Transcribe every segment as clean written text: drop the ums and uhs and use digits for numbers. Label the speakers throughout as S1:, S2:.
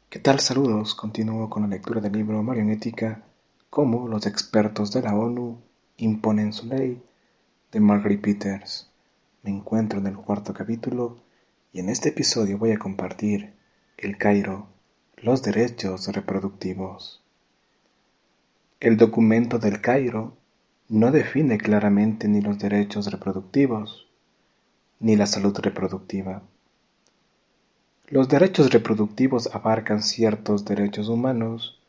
S1: ¿Qué tal? Saludos. Continúo con la lectura del libro Marionética, cómo los expertos de la ONU imponen su ley, de Margaret Peters. Me encuentro en el cuarto capítulo y en este episodio voy a compartir El Cairo, los derechos reproductivos. El documento del Cairo no define claramente ni los derechos reproductivos ni la salud reproductiva. Los derechos reproductivos abarcan ciertos derechos humanos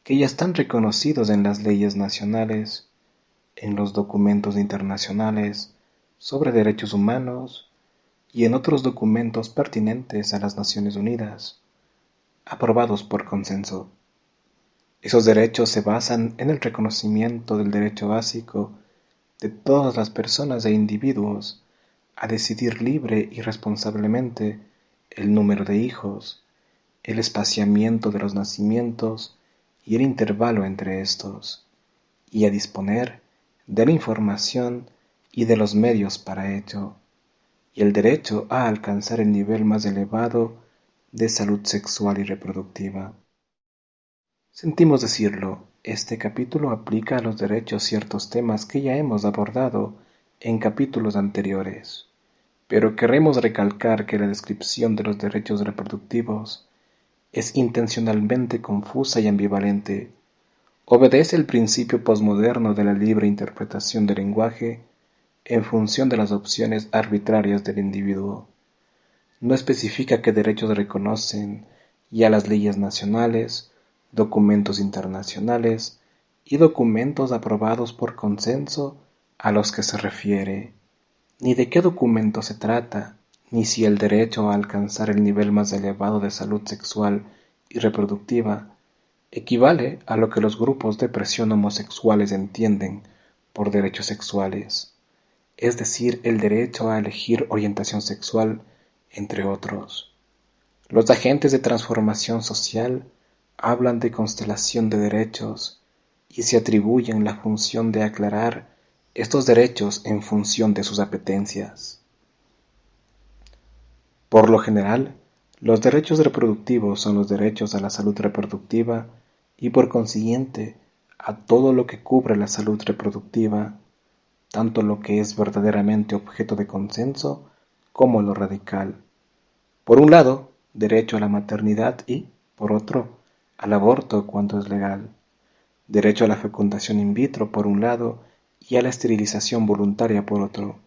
S1: que ya están reconocidos en las leyes nacionales, en los documentos internacionales sobre derechos humanos y en otros documentos pertinentes a las Naciones Unidas, aprobados por consenso. Esos derechos se basan en el reconocimiento del derecho básico de todas las personas e individuos a decidir libre y responsablemente el número de hijos, el espaciamiento de los nacimientos y el intervalo entre estos, y a disponer de la información y de los medios para ello, y el derecho a alcanzar el nivel más elevado de salud sexual y reproductiva. Sentimos decirlo, este capítulo aplica a los derechos ciertos temas que ya hemos abordado en capítulos anteriores, pero queremos recalcar que la descripción de los derechos reproductivos es intencionalmente confusa y ambivalente. Obedece el principio posmoderno de la libre interpretación del lenguaje en función de las opciones arbitrarias del individuo. No especifica qué derechos reconocen ya las leyes nacionales, documentos internacionales y documentos aprobados por consenso a los que se refiere, ni de qué documento se trata, ni si el derecho a alcanzar el nivel más elevado de salud sexual y reproductiva equivale a lo que los grupos de presión homosexuales entienden por derechos sexuales, es decir, el derecho a elegir orientación sexual, entre otros. Los agentes de transformación social hablan de constelación de derechos y se atribuyen la función de aclarar estos derechos en función de sus apetencias. Por lo general, los derechos reproductivos son los derechos a la salud reproductiva y por consiguiente a todo lo que cubre la salud reproductiva, tanto lo que es verdaderamente objeto de consenso como lo radical. Por un lado, derecho a la maternidad y, por otro, al aborto cuando es legal. Derecho a la fecundación in vitro por un lado y a la esterilización voluntaria por otro.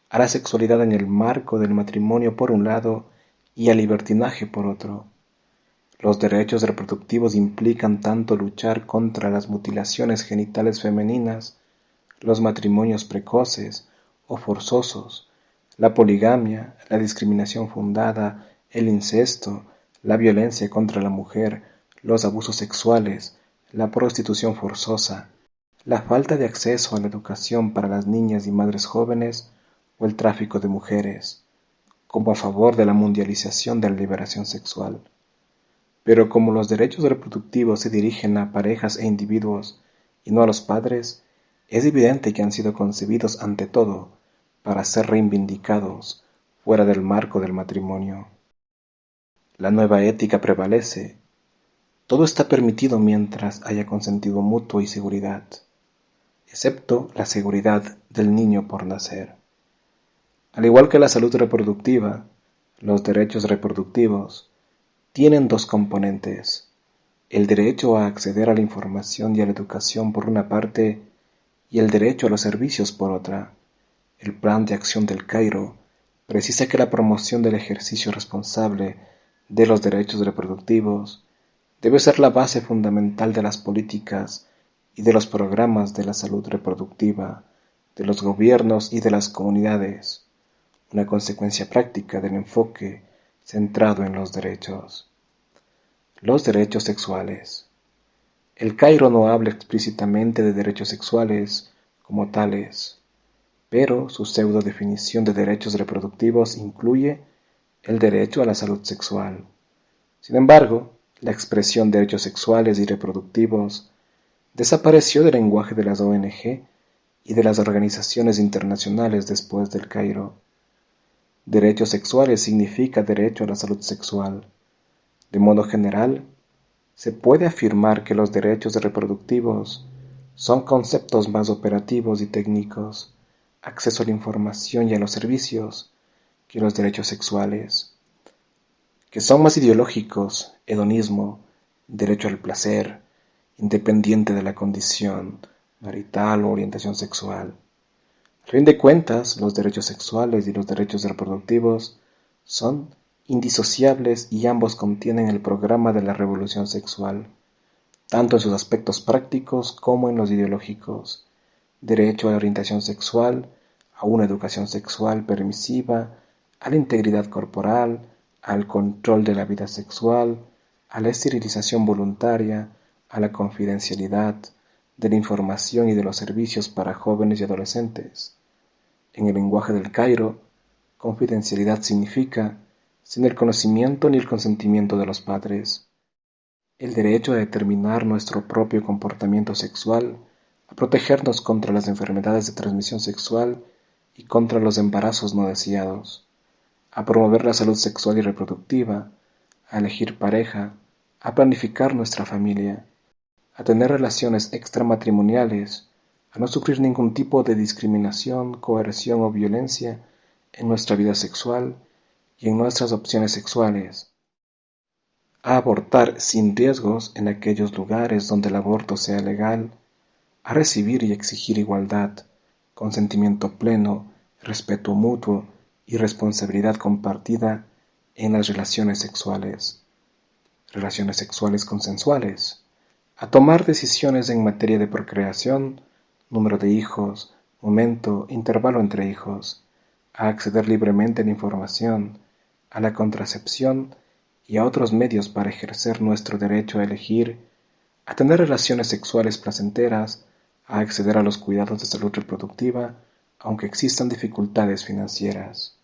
S1: A la sexualidad en el marco del matrimonio por un lado y al libertinaje por otro. Los derechos reproductivos implican tanto luchar contra las mutilaciones genitales femeninas, los matrimonios precoces o forzosos, la poligamia, la discriminación fundada, el incesto, la violencia contra la mujer, los abusos sexuales, la prostitución forzosa, la falta de acceso a la educación para las niñas y madres jóvenes o el tráfico de mujeres, como a favor de la mundialización de la liberación sexual. Pero como los derechos reproductivos se dirigen a parejas e individuos y no a los padres, es evidente que han sido concebidos ante todo para ser reivindicados fuera del marco del matrimonio. La nueva ética prevalece. Todo está permitido mientras haya consentido mutuo y seguridad, excepto la seguridad del niño por nacer. Al igual que la salud reproductiva, los derechos reproductivos tienen dos componentes: el derecho a acceder a la información y a la educación por una parte y el derecho a los servicios por otra. El Plan de Acción del Cairo precisa que la promoción del ejercicio responsable de los derechos reproductivos debe ser la base fundamental de las políticas y de los programas de la salud reproductiva de los gobiernos y de las comunidades, una consecuencia práctica del enfoque centrado en los derechos. Los derechos sexuales. El Cairo no habla explícitamente de derechos sexuales como tales, pero su pseudo-definición de derechos reproductivos incluye el derecho a la salud sexual. Sin embargo, la expresión derechos sexuales y reproductivos desapareció del lenguaje de las ONG y de las organizaciones internacionales después del Cairo. Derechos sexuales significa derecho a la salud sexual. De modo general, se puede afirmar que los derechos reproductivos son conceptos más operativos y técnicos, acceso a la información y a los servicios, que los derechos sexuales, que son más ideológicos, hedonismo, derecho al placer, independiente de la condición marital o orientación sexual. A fin de cuentas, los derechos sexuales y los derechos reproductivos son indisociables y ambos contienen el programa de la revolución sexual, tanto en sus aspectos prácticos como en los ideológicos. Derecho a la orientación sexual, a una educación sexual permisiva, a la integridad corporal, al control de la vida sexual, a la esterilización voluntaria, a la confidencialidad de la información y de los servicios para jóvenes y adolescentes. En el lenguaje del Cairo, confidencialidad significa sin el conocimiento ni el consentimiento de los padres. El derecho a determinar nuestro propio comportamiento sexual, a protegernos contra las enfermedades de transmisión sexual y contra los embarazos no deseados, a promover la salud sexual y reproductiva, a elegir pareja, a planificar nuestra familia, a tener relaciones extramatrimoniales, a no sufrir ningún tipo de discriminación, coerción o violencia en nuestra vida sexual y en nuestras opciones sexuales, a abortar sin riesgos en aquellos lugares donde el aborto sea legal, a recibir y exigir igualdad, consentimiento pleno, respeto mutuo y responsabilidad compartida en las relaciones sexuales consensuales, a tomar decisiones en materia de procreación, número de hijos, momento, intervalo entre hijos, a acceder libremente a la información, a la contracepción y a otros medios para ejercer nuestro derecho a elegir, a tener relaciones sexuales placenteras, a acceder a los cuidados de salud reproductiva, aunque existan dificultades financieras.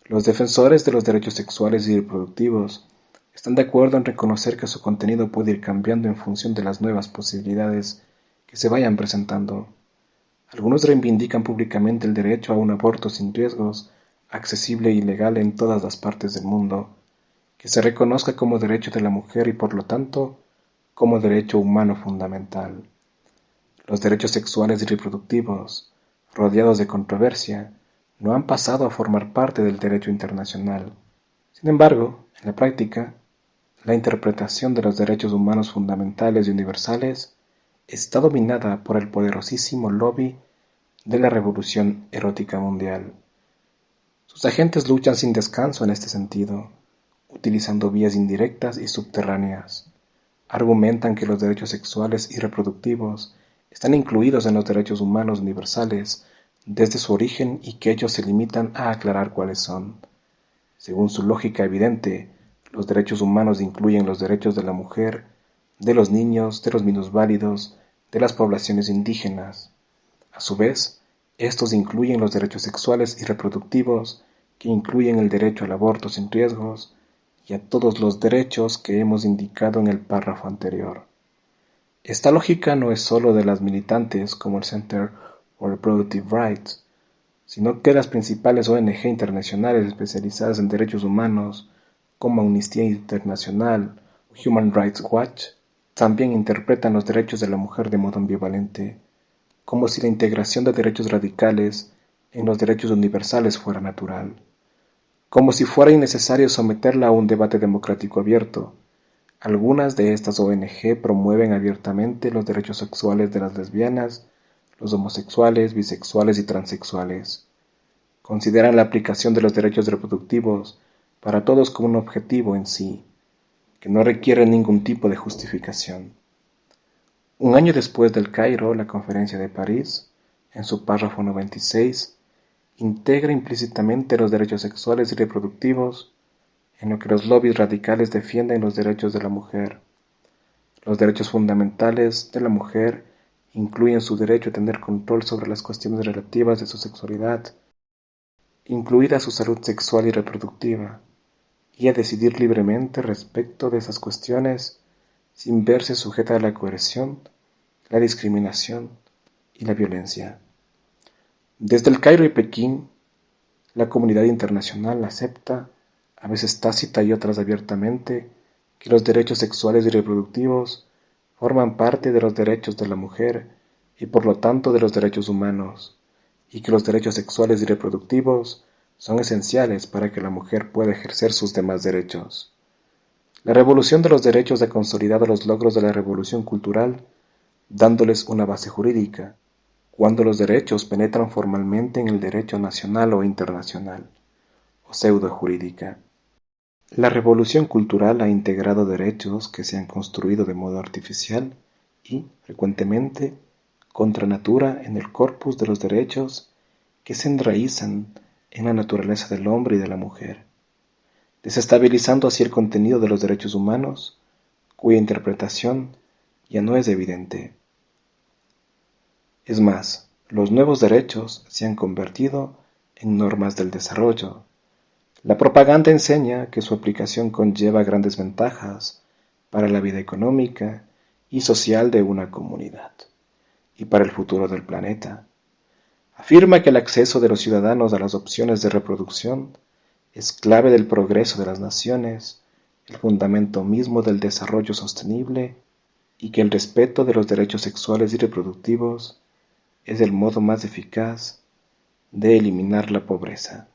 S1: Los defensores de los derechos sexuales y reproductivos están de acuerdo en reconocer que su contenido puede ir cambiando en función de las nuevas posibilidades que se vayan presentando. Algunos reivindican públicamente el derecho a un aborto sin riesgos, accesible y legal en todas las partes del mundo, que se reconozca como derecho de la mujer y por lo tanto como derecho humano fundamental. Los derechos sexuales y reproductivos, rodeados de controversia, no han pasado a formar parte del derecho internacional. Sin embargo, en la práctica, la interpretación de los derechos humanos fundamentales y universales está dominada por el poderosísimo lobby de la revolución erótica mundial. Sus agentes luchan sin descanso en este sentido, utilizando vías indirectas y subterráneas. Argumentan que los derechos sexuales y reproductivos están incluidos en los derechos humanos universales desde su origen y que ellos se limitan a aclarar cuáles son. Según su lógica evidente, los derechos humanos incluyen los derechos de la mujer, de los niños, de los minusválidos, de las poblaciones indígenas. A su vez, estos incluyen los derechos sexuales y reproductivos, que incluyen el derecho al aborto sin riesgos, y a todos los derechos que hemos indicado en el párrafo anterior. Esta lógica no es sólo de las militantes como el Center for Reproductive Rights, sino que las principales ONG internacionales especializadas en derechos humanos, como Amnistía Internacional o Human Rights Watch, también interpretan los derechos de la mujer de modo ambivalente, como si la integración de derechos radicales en los derechos universales fuera natural, como si fuera innecesario someterla a un debate democrático abierto. Algunas de estas ONG promueven abiertamente los derechos sexuales de las lesbianas, los homosexuales, bisexuales y transexuales. Consideran la aplicación de los derechos reproductivos para todos como un objetivo en sí, que no requiere ningún tipo de justificación. Un año después del Cairo, la Conferencia de París, en su párrafo 96, integra implícitamente los derechos sexuales y reproductivos en lo que los lobbies radicales defienden los derechos de la mujer. Los derechos fundamentales de la mujer incluyen su derecho a tener control sobre las cuestiones relativas de su sexualidad, incluida su salud sexual y reproductiva, y a decidir libremente respecto de esas cuestiones sin verse sujeta a la coerción, la discriminación y la violencia. Desde el Cairo y Pekín, la comunidad internacional acepta, a veces tácita y otras abiertamente, que los derechos sexuales y reproductivos forman parte de los derechos de la mujer y por lo tanto de los derechos humanos, y que los derechos sexuales y reproductivos son esenciales para que la mujer pueda ejercer sus demás derechos. La revolución de los derechos ha consolidado los logros de la revolución cultural, dándoles una base jurídica, cuando los derechos penetran formalmente en el derecho nacional o internacional, o pseudo-jurídica. La revolución cultural ha integrado derechos que se han construido de modo artificial y, frecuentemente, contra natura en el corpus de los derechos que se enraizan en la naturaleza del hombre y de la mujer, desestabilizando así el contenido de los derechos humanos, cuya interpretación ya no es evidente. Es más, los nuevos derechos se han convertido en normas del desarrollo. La propaganda enseña que su aplicación conlleva grandes ventajas para la vida económica y social de una comunidad y para el futuro del planeta. Afirma que el acceso de los ciudadanos a las opciones de reproducción es clave del progreso de las naciones, el fundamento mismo del desarrollo sostenible y que el respeto de los derechos sexuales y reproductivos es el modo más eficaz de eliminar la pobreza.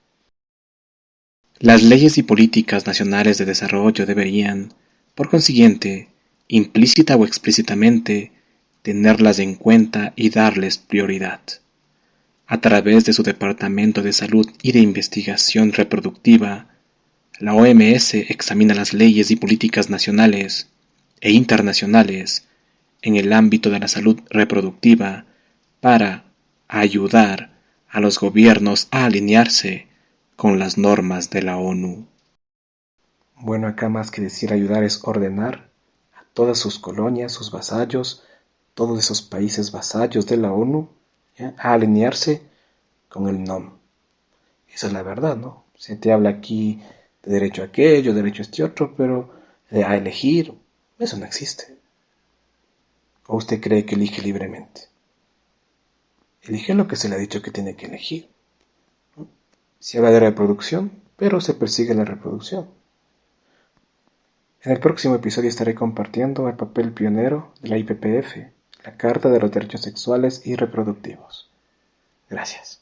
S1: Las leyes y políticas nacionales de desarrollo deberían, por consiguiente, implícita o explícitamente, tenerlas en cuenta y darles prioridad. A través de su Departamento de Salud y de Investigación Reproductiva, la OMS examina las leyes y políticas nacionales e internacionales en el ámbito de la salud reproductiva para ayudar a los gobiernos a alinearse con las normas de la ONU. Bueno, acá más que decir ayudar es ordenar a todas sus colonias, sus vasallos, todos esos países vasallos de la ONU, ¿ya?, a alinearse con el NOM. Esa es la verdad, ¿no? Se te habla aquí de derecho a aquello, derecho a este otro, pero a elegir, eso no existe. ¿O usted cree que elige libremente? Elige lo que se le ha dicho que tiene que elegir. Se habla de reproducción, pero se persigue la reproducción. En el próximo episodio estaré compartiendo el papel pionero de la IPPF, la Carta de los Derechos Sexuales y Reproductivos. Gracias.